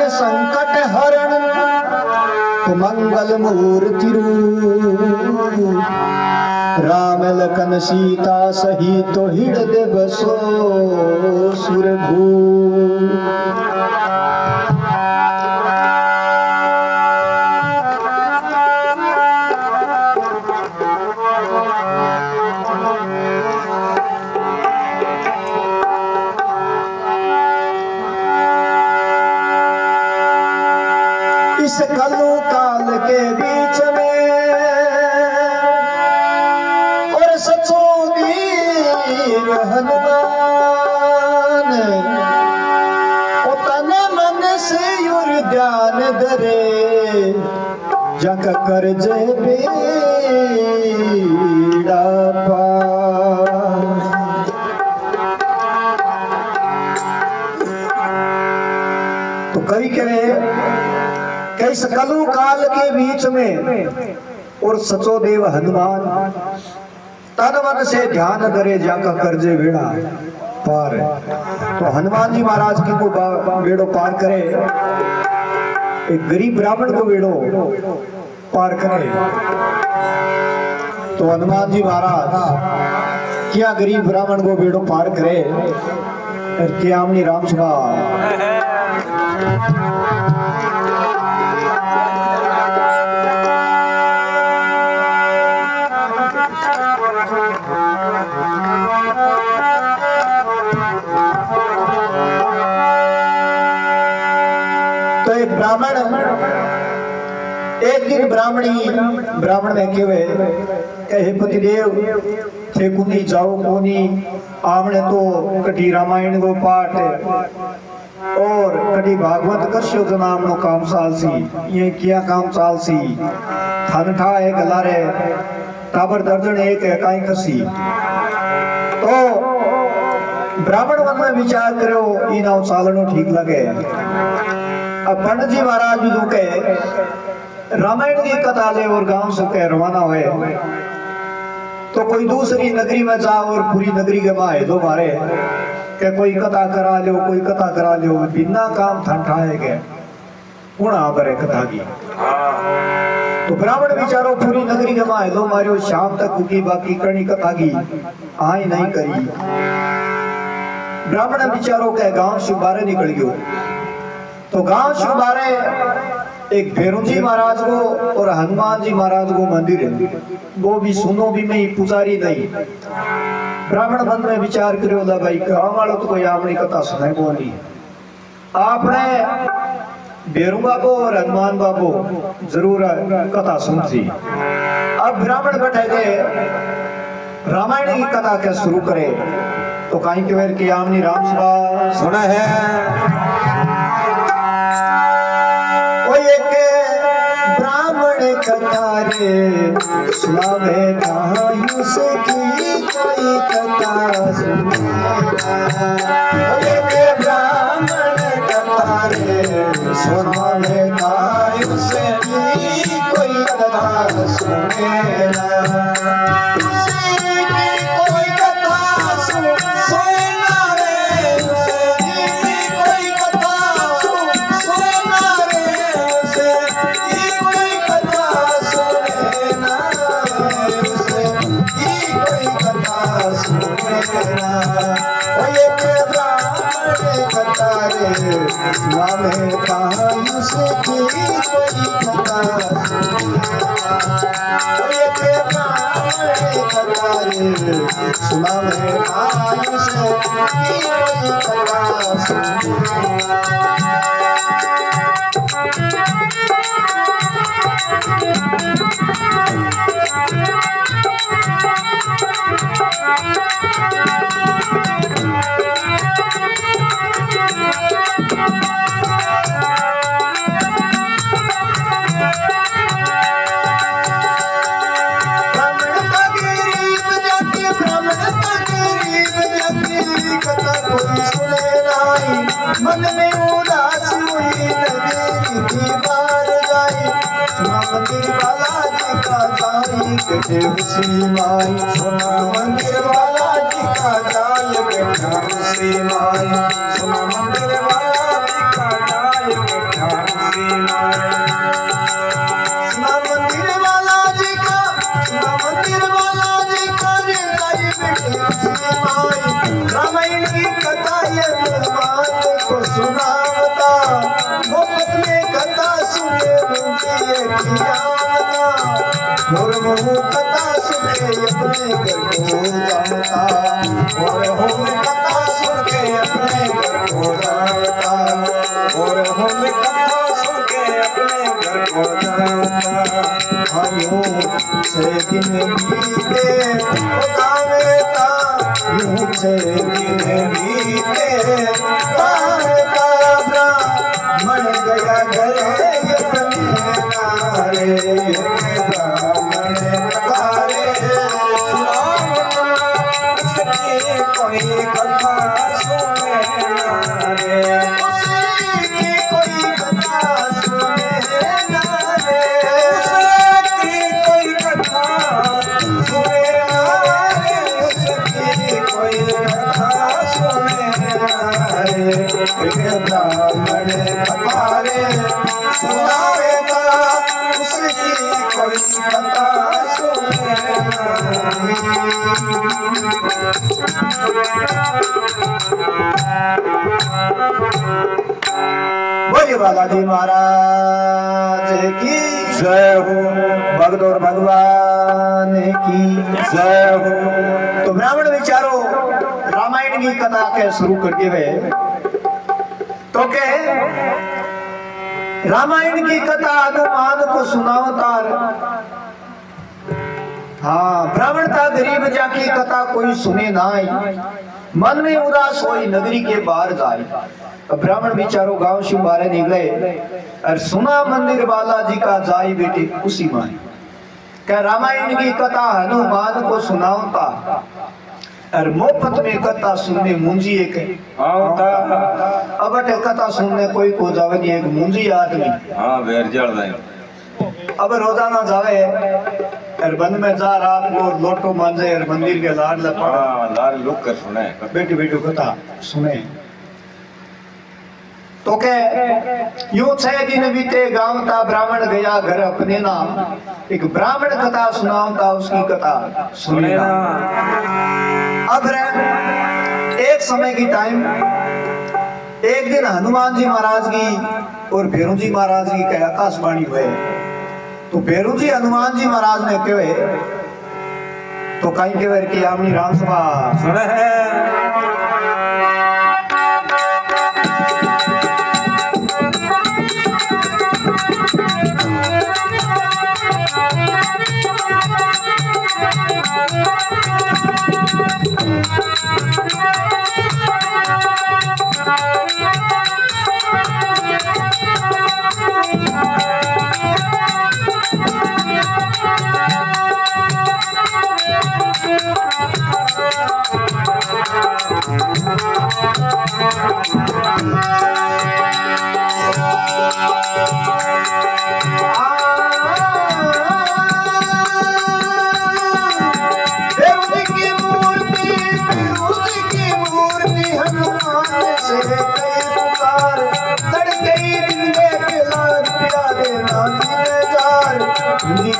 संकट हरण मंगल मूर्ति रूप राम लखन सीता सहित तो हृदय बसो सुरभू। इस कलु काल के बीच में और सचो वीर हनुमान तन मन से युर ध्यान धरे जग कर जय बेड़ा पार। तो कवि कहे इस कलु काल के बीच में और सचो देव हनुमान तन मन से ध्यान धरे जाका करजे बेड़ा पार। तो हनुमान जी महाराज की को बेड़ो पार करे, एक गरीब ब्राह्मण को बेड़ो पार करे। तो हनुमान जी महाराज क्या गरीब ब्राह्मण को बेड़ो पार करे क्या हमने राम सभा। तो एक ब्राह्मण एक दिन ब्राह्मण ने कहे पतिदेव थे कुनी जाओ कोनी आमने तो कटी रामायण को पाठ और कटी भागवत कश्यो जो नाम नो काम साल सी ये किया काम साल सी थान ठा एक लारे टाबर दर्जन एक है काई कसी। तो ब्राह्मण मन में विचार करो इना सालनो ठीक लगे। अब पंडित जी महाराज भी दुखे रामायण की कथा ले और गांव से कह रवाना हुए तो कोई दूसरी नगरी में जाओ और पूरी नगरी के माए दो मारे के कोई कथा करा लो बिना काम ठंठाए गए गुणा करे कथा की। तो ब्राह्मण बिचारो पूरी नगरी के माए दो मारियो शाम तक की बाकी करनी कथा की आई नहीं करी। ब्राह्मण बिचारो के गांव से बारे निकल गयो। तो गांव से बारे एक भैरू जी महाराज को और हनुमान जी महाराज को मंदिर है वो भी सुनो भी नहीं पुजारी नहीं। ब्राह्मण मन में विचार करो ला भाई गांव वालों तो कोई आपनी कथा सुनाई को नहीं आपने भैरू बाबू और हनुमान बाबू जरूर कथा सुनती। अब ब्राह्मण बैठे गए रामायण की कथा क्या शुरू करे तो कहीं के वेर की आमनी राम सभा सुना है। कथारे सुनावे कहायुस की कोई कथा सुने ब्राह्मण कथारे सुनावे कहायुस की कोई कथा सुने सुना में आयुष मन में उदास हुई नगरी की बार जाई सुना मंदिर बालाजी का जाई कटे उसी माई सुना मंदिर बालाजी का जाई बैठा उसी माई सुना मंदिर बालाजी का जाई बैठा मुफ्त में कथा सुने मुझे खियाना और वो कथा सुने अपने घर को जाता और हम कथा सुन के अपने घर को जाता और हम कथा सुन के अपने घर को जाता आयो से दिन बीते बतावेता यूं से दिन बीते तारका ब्राह्मण गया घर अपने नारे ब्राह्मण तारे उसकी कोई कथा सुने नारे उसकी कोई कथा सुने नारे उसकी कोई कथा सुने नारे उसकी कोई कथा सुने नारे ब्राह्मण हमारे सुनावेगा उसकी कोई कथा सुने बोलिए बालाजी महाराज की जय हो भगत और भगवान की जय हो। तो ब्राह्मण विचारो रामायण की कथा के शुरू करते हुए तो के रामायण की कथा हनुमान को सुनावतार हाँ ब्राह्मण था गरीब जाकी कथा कोई सुने नाई मन में उदास होई नगरी के बाहर जाए। ब्राह्मण बिचारो गांव से बाहर निकले और सुना मंदिर बालाजी का जाई बेटे उसी माई क्या रामायण की कथा हनुमान को सुनावता और मोफत में कथा सुनने मुंजी एक आवता अब अटे कथा सुनने कोई को जावे नहीं एक मुंजी आदमी हां वेर जड़ जाए अब रोजाना जावे और बंद में जा रात को लोटो मांजे और मंदिर के लाड लपा हां लार लुक कर सुने बेटी बेटी कथा सुने तो के यूं 6 दिन बीते गांव था ब्राह्मण गया घर अपने नाम एक ब्राह्मण कथा सुनावता उसकी कथा सुने ना। अब एक समय की टाइम एक दिन हनुमान जी महाराज की और भैरू जी महाराज की कह आकाशवाणी हुए तो भैरू जी हनुमान जी महाराज ने कहे तो कहीं के वर की आमनी राम सभा सुने है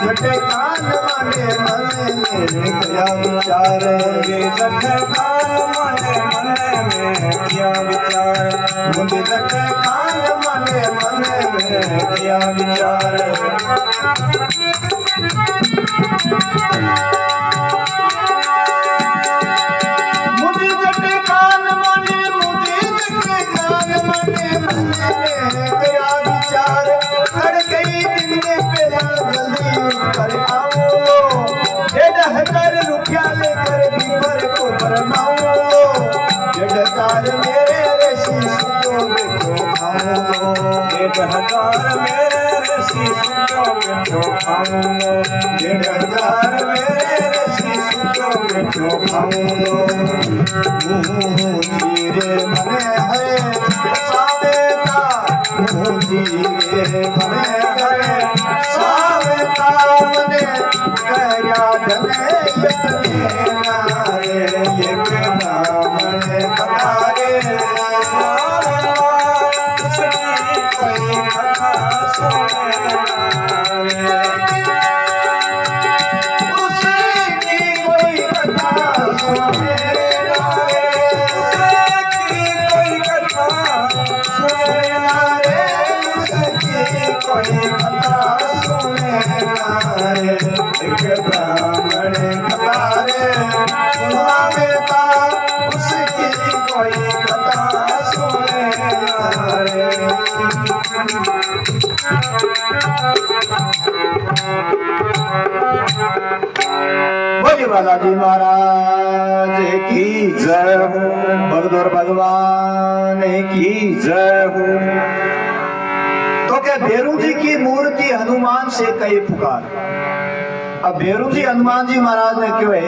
घटे कान माने मन में क्या विचार घटे कान माने मन में क्या विचार मुझे घटे कान माने मन में क्या विचार मुझे घटे कान माने मुझे घटे कान माने मन में क्या विचार हर कई दिन में पहला जल्दी कर आओ 1,000 रुपया लेकर बीवर को भरमाओ 1,000 मेरे ऋषि सुनो बेटो खाओ 1,000 मेरे ऋषि सुनो बेटो खाओ 1,000 मेरे ऋषि सुनो बेटो खाओ धीरे मने है सावेता धीरे मने है सावेता मने गया धने नारे ये ब्राह्मण कथारे उसकी कोई कथा सुने उसकी कोई कथा सुने उसकी कोई कथा सुने बोले बालाजी महाराज की जय हो, भगदौर भगवान की जय हो। तो क्या भेरू जी की मूर्ति हनुमान से कई पुकार। अब भेरू जी हनुमान जी महाराज ने क्यों है?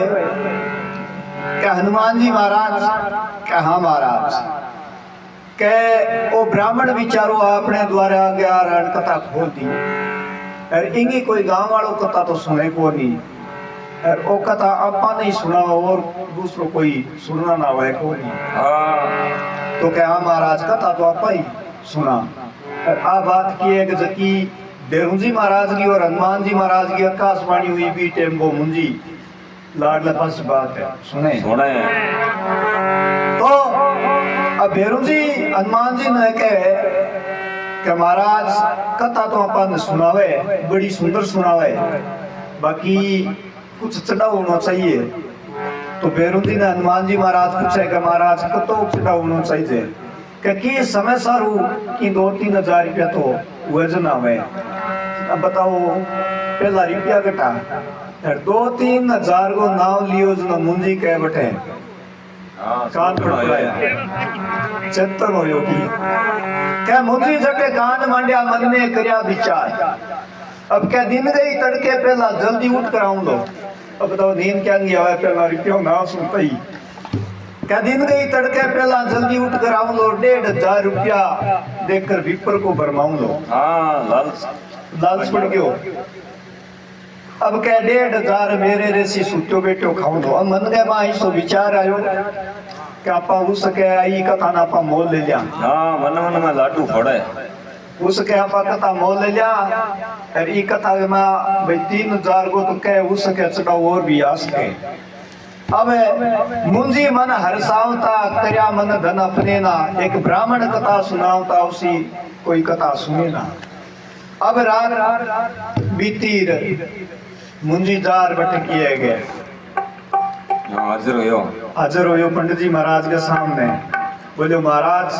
क्या हनुमान जी महाराज? क्या हाँ महाराज? के ओ ब्राह्मण विचारो अपने द्वारा गया रण कथा खोल दी, और इंगी कोई गांव वालों कथा तो सुने को नहीं, और ओ कथा आपा नहीं सुना और दूसरों कोई सुनना ना हुआ को नहीं। हाँ तो क्या महाराज कथा तो आपा ही सुना। और आ बात की है कि जकी भेरू जी महाराज की और हनुमान जी महाराज की आकाशवाणी हुई भी टेम वो मुंजी लाडला पास बात है सुने सुने। तो अब भेरू जी हनुमान जी ने कहे कि महाराज कथा तो अपन सुनावे, बड़ी सुंदर सुनावे, बाकी कुछ चढ़ा होना चाहिए। तो भेरू जी ने हनुमान जी महाराज पूछे कि महाराज कतो चढ़ा होना चाहिए? कि समय सारू की 2-3 हजार रुपया तो वजन आवे। अब बताओ पहला रुपया घटा 2-3 हजार को नाव लियो जो मुंजी कह बैठे हाँ कान पर पड़ाया चेतन हो योगी क्या मुंजी जटे कान मांडिया मन में करया विचार। अब क्या दिन गई तड़के पहला जल्दी उठ कर आऊं लो। अब बताओ नींद क्या नहीं आवे पहला रुपया ना सुनता ही। क्या दिन गई तड़के पहला जल्दी उठ कर आऊं लो, 1500 रुपया देखकर विपर को भरमाऊं लो। हाँ लालच लालच पड़ गयो। अब क्या 1500 मेरे रेसी सुत्यो बेटो खाऊं लो। अब मन गए मां ऐसो विचार आयो कि आपा हो सके आई कथा ना आपा मोल ले लिया। हाँ मन मन में लाडू फोड़े हो सके आपा कथा मोल ले लिया, और ई कथा में भाई 3000 को तो कह हो सके चढ़ाओ और भी आ सके। अब मुंजी मन हरसावता करया मन धन अपने ना, एक ब्राह्मण कथा सुनावता उसी कोई कथा सुने ना। अब रात बीती मुंजी जार भटकिए गए। हाजिर हो पंडित जी महाराज के सामने। बोले महाराज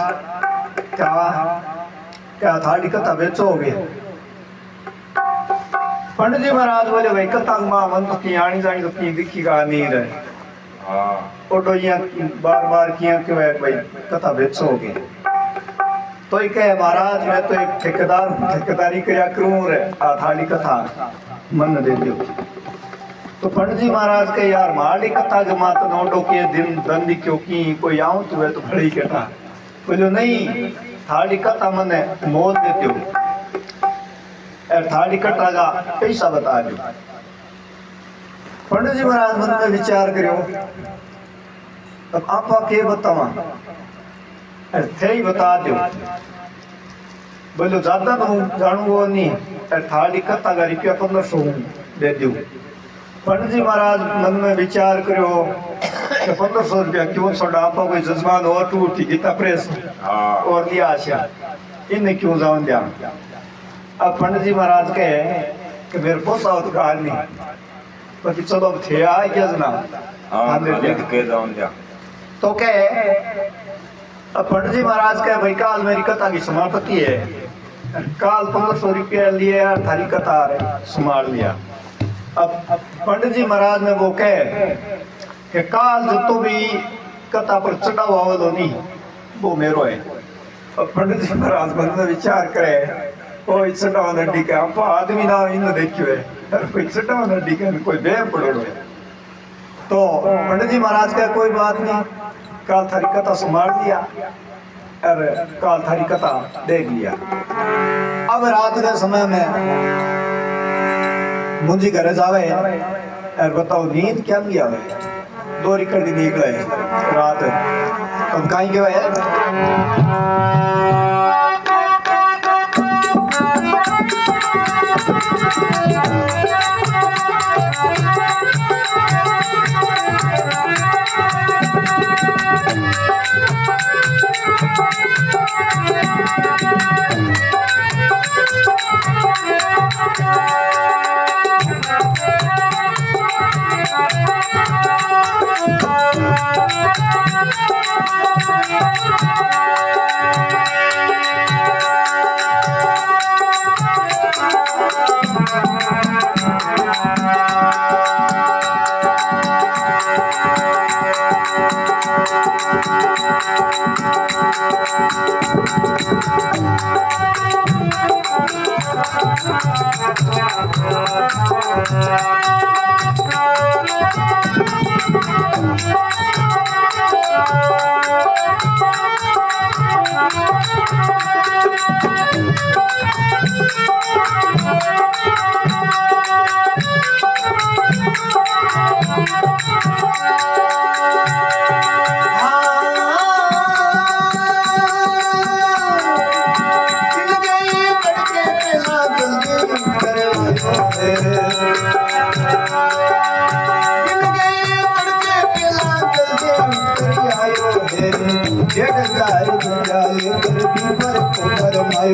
क्या थाली कथा बेचोगे? पंडित जी महाराज बोले भाई कथा मां मन तो की आनी जानी तो की दिखी का नहीं रहे। ओटो यहाँ बार बार किया क्यों है भाई कथा बेचोगे? तो ये कहे महाराज मैं तो एक ठेकेदारी क्या करूं रे आ थाली कथा मन दे दियो। तो पंडित जी महाराज के यार माली कथा के मात नोटो के दिन दंडी क्यों की कोई आऊं तो है तो बड़ी कथा। बोलो नहीं थाली कथा मने मोल देते हो और थाली कथा का पैसा बता दो। पंडित जी महाराज मन में विचार करो अब आपा के बतावा थे ही बता दो। बोलो ज्यादा तो जानू वो नहीं थाली कथा का रुपया 1500 दे दो। पंडित जी महाराज मन में विचार करो कि 1500 रुपया क्यों छोड़ा आपा कोई जजमान और टूटी गीता प्रेस और लिया आशा इन्हें क्यों जान दिया। अब पंडित जी महाराज कहे कि मेरे को साउथ का नहीं बाकी चलो अब थे आए क्या जना तो कहे अब पंडित जी महाराज कहे भाई काल मेरी कथा की समापति है, काल 1500 रुपया लिए थारी कथा संभाल लिया। अब पंडित जी महाराज ने वो कहे कि काल जो तो भी कथा पर चढ़ा हुआ वालो नहीं वो मेरो है। अब पंडित जी महाराज मन में विचार करे ओ चढ़ा नड्डी के आप आदमी ना इन देखियो है कोई चढ़ा नड्डी के कोई बेम पड़ो है। तो पंडित जी महाराज का कोई बात नहीं काल थारी कथा संभाल लिया और काल थारी कथा देख लिया। अब रात के समय में मुंजी घर जावे और बताओ नींद क्या नहीं आवे 2 रिकड़ दी निकले रात। अब कहीं के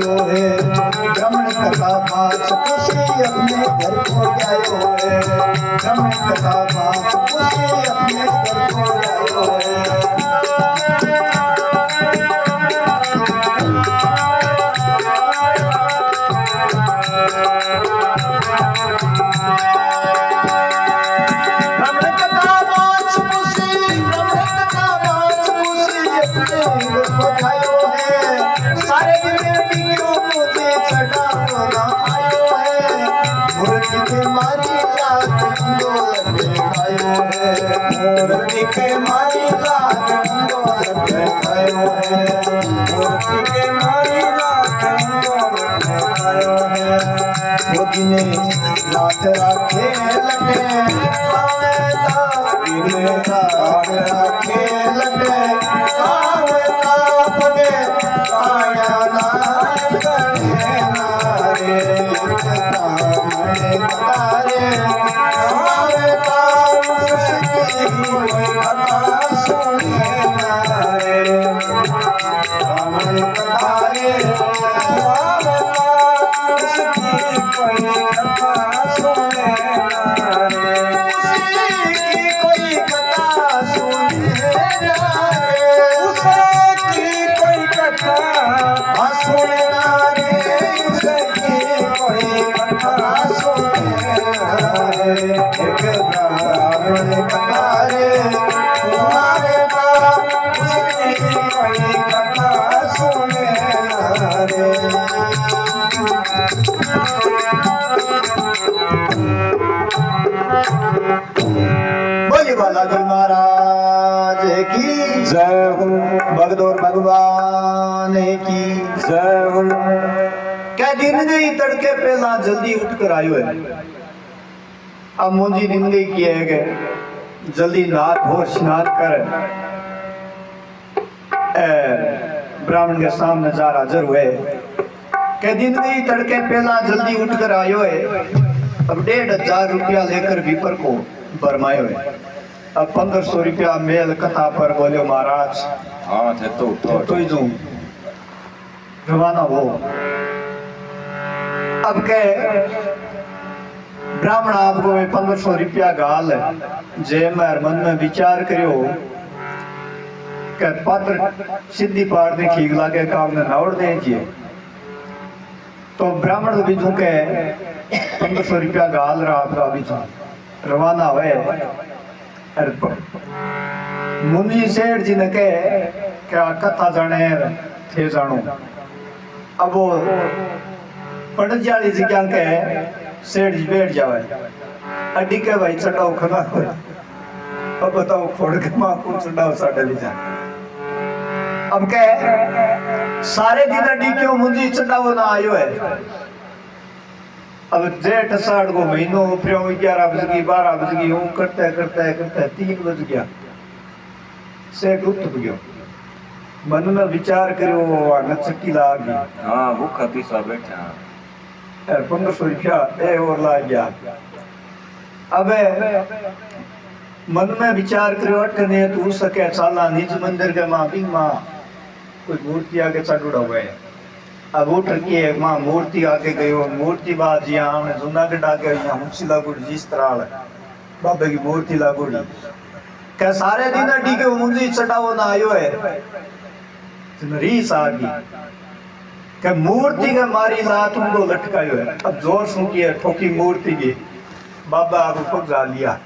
आयो है। ब्राह्मण कथा पास खुशी अपने घर को आयो है। ब्राह्मण कथा पास खुशी अपने घर को आयो है। सारे मूर्ति के मारी लात खायो है। मूर्ति के मारी लात खायो है। मूर्ति के मारी लात खायो है। मोदी ने रात राखे लटे रात राखे लटे पगे आया नारे नारे तारे हमारे तार कोई कथा सुने नारे हमारे तारे हमारे तार कोई कथा सुने नारे कोई कथा सुने बोली बाला गुरु महाराज की जय हो। भगदौर भगवान की जय हो। क्या दिन गई तड़के पहला जल्दी उठ कर आयो है। अब मुझी निंदे किए गए जल्दी नाथ हो स्नान कर ब्राह्मण के सामने जार हाजिर हुए। क्या दिन गई तड़के पहला जल्दी उठ कर आयो है। अब 1500 रुपया लेकर भीपर को बरमायो है। अब 1500 रुपया मेल कथा पर बोलो महाराज। हाँ थे तो तो ही दूं रवाना हो। अब कह ब्राह्मण आपको 1500 रुपया गाल जे मेर मन में विचार करियो के पात्र सिद्धि पार ने खीग लागे काम ने नावड़ दे जिए। तो ब्राह्मण भी के 1500 रुपया गाल रहा आपका भी रवाना हुए। मुनि सेठ जी ने कहे क्या कथा जाने थे जानो। अब वो पंडित जाली जी क्या कहे सेठ जी बैठ जावे अड्डी के भाई चटाओ खना अब बताओ फोड़ के मां को चटाओ साढ़े ली जा। अब कहे सारे दिन अड्डी क्यों मुंजी चटाओ ना आयो है। अब जेठ साढ़ को महीनों फिर 11 बज गई 12 बज गई यूं करते करते करते 3 बज गया। सेठ उठ गयो मन में विचार करो नचकी लाग गई। हाँ भूखा पीसा बैठा 1500 रुपया ए और ला गया। अब मन में विचार करो अटने तू सके साला निज मंदिर के मां बिंग मां कोई मूर्ति आगे चढ़ुड़ा हुआ है। अब उठ के मां मूर्ति आगे गयो मूर्ति बाद यहाँ जूनागढ़ आगे यहाँ मुंशी लागुड़ी जिस तरह बाबे की मूर्ति लागुड़ी क्या सारे दिन अड्डी के मुंजी चढ़ावो ना आयो है। रीस आ गई क्या मूर्ति के मारी लात उनको लटकायो है। अब जोर सुन की ठोकी मूर्ति की बाबा अब पगा लिया।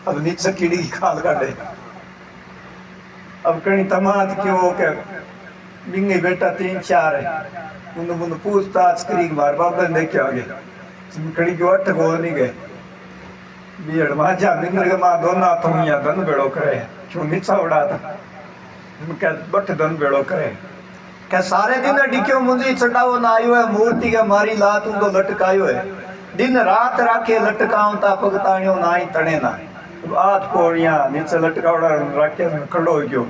अब नीचे कीड़ी की खाल काटे। अब कहीं तमात क्यों के बिंगे बेटा 3-4 है उन्होंने पूछताछ करी बार बाबा ने देखे आगे कड़ी की अट को नहीं गए बीड़ माजा बिंगर के मां दोना तो यहाँ धन बेड़ो करे क्यों नीचा उड़ा था क्या बट धन बेड़ो करे क्या सारे दिन अड्डी क्यों मुंजी चढ़ावो ना आयो है। मूर्ति के मारी लात उनको लटकायो है। दिन रात राखे लटकाऊं ता पगताणियों ना ही तने ना आज कोड़िया नीचे लटकावड़ा राखे खड़ो हो गयो।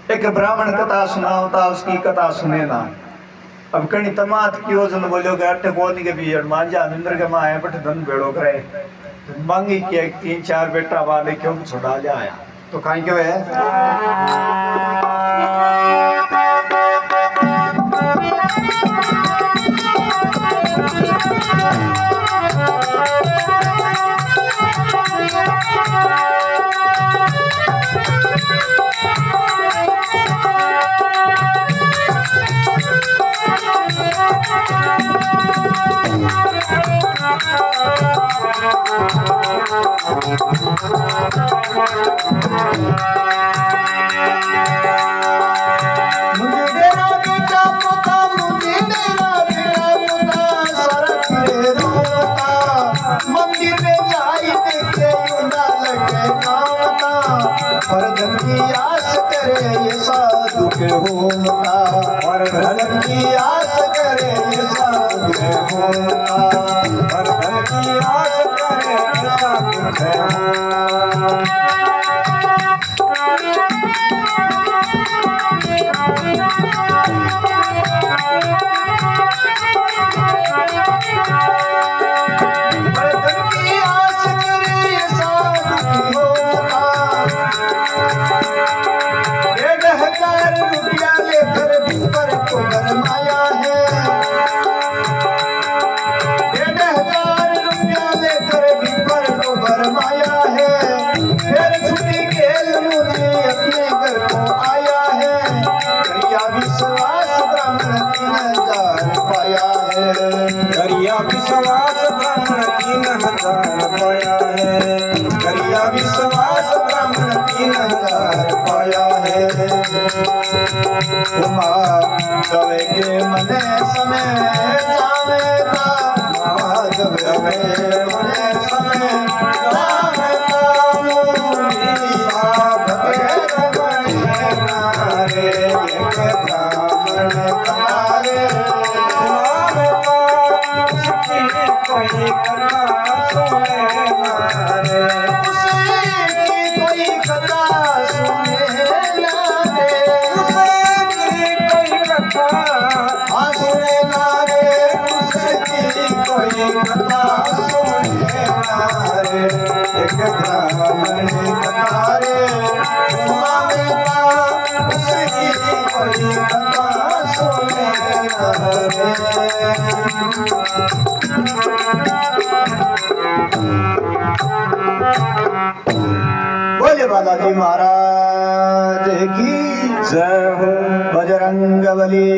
एक ब्राह्मण कथा सुनावता उसकी कथा सुने ना। अब कहीं तमात क्यों जन बोलो अट्ठ कोनी के भी मांझा निंद्र के माँ है बट धन भेड़ो करे मांगी के 3-4 बेटा वाले क्यों छुड़ा ले आया तो कहीं क्यों है। मुझे डेरा बेटा पोता मुझे डेरा बेटा पोता सारा फिरे रोता मंदिर में जाई देखे उड़ा लगे गावता पर धन की आस करे ये साधु के होता और धन की आस करे ये साधु के होता और धन की आस करे ये साधु के होता रुपया लेकर पर को गरमाया है 1,500 रुपया लेकर पर को गरमाया है फिर छुट्टी खेल मुझे अपने घर को आया है करिया विश्वास ब्राह्मण 3,000 पाया है करिया विश्वास ब्राह्मण 3,000 पाया है करिया विश्वास ब्राह्मण 3,000 पाया है माधव के मने समय जावेगा माधव के मने समय जावेगा मूलीसा भगत बने नारे एक ब्राह्मण कमारे मावेगा उसकी कोई कथा सुने नारे उसकी कोई कथा सुने नारे सुने नारे उसकी कोई कथा सुने नारे एक ब्राह्मण कथारे मावेगा उसकी कोई कथा सुने नारे बोले बालाजी महाराज की जय हो बजरंगबली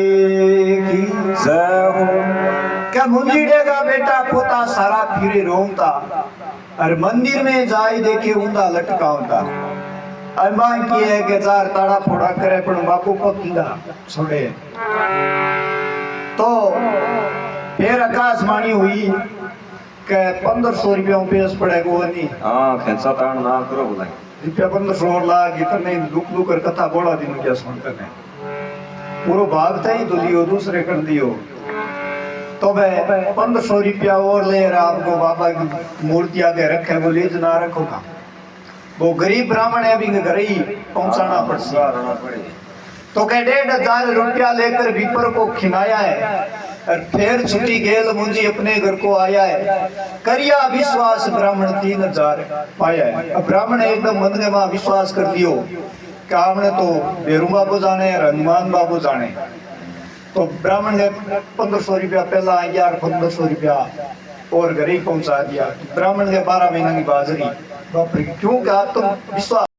की जय हो क्या मुंजीड़े का बेटा पोता सारा फिरे रोंता और मंदिर में जाए देखे ऊंधा लटका होता और मां की है कि जार ताड़ा फोड़ा करे पण बापू पकीदा छोड़े तो फिर आकाशवाणी हुई के 1,500 रुपया पेश पड़ेगा वो नहीं हाँ खेचा ताण ना करो बोला रुपया 1,500 और लाग इतने दुख दुख कर कथा बोला दिन क्या सुन करने पूरा भाग था ही तो लियो दूसरे कर दियो तो मैं 1,500 रुपया और ले रहा आपको बाबा की मूर्ति आगे रखे वो ले ना रखोगा वो गरीब ब्राह्मण है अभी घर ही पहुंचाना पड़े तो कह 1,500 रुपया लेकर विपर को खिलाया है और फिर छुट्टी गेल मुंजी अपने घर को आया है करिया विश्वास ब्राह्मण 3,000 पाया है अब ब्राह्मण एकदम मन में वहां विश्वास कर दियो कि हमने तो बेरू बाबू जाने और हनुमान बाबू जाने तो ब्राह्मण ने 1,500 रुपया पहला आया 1,500 रुपया और घर ही पहुंचा दिया ब्राह्मण ने 12 महीना की बाजरी बाप रे क्यों कहा तुम विश्वास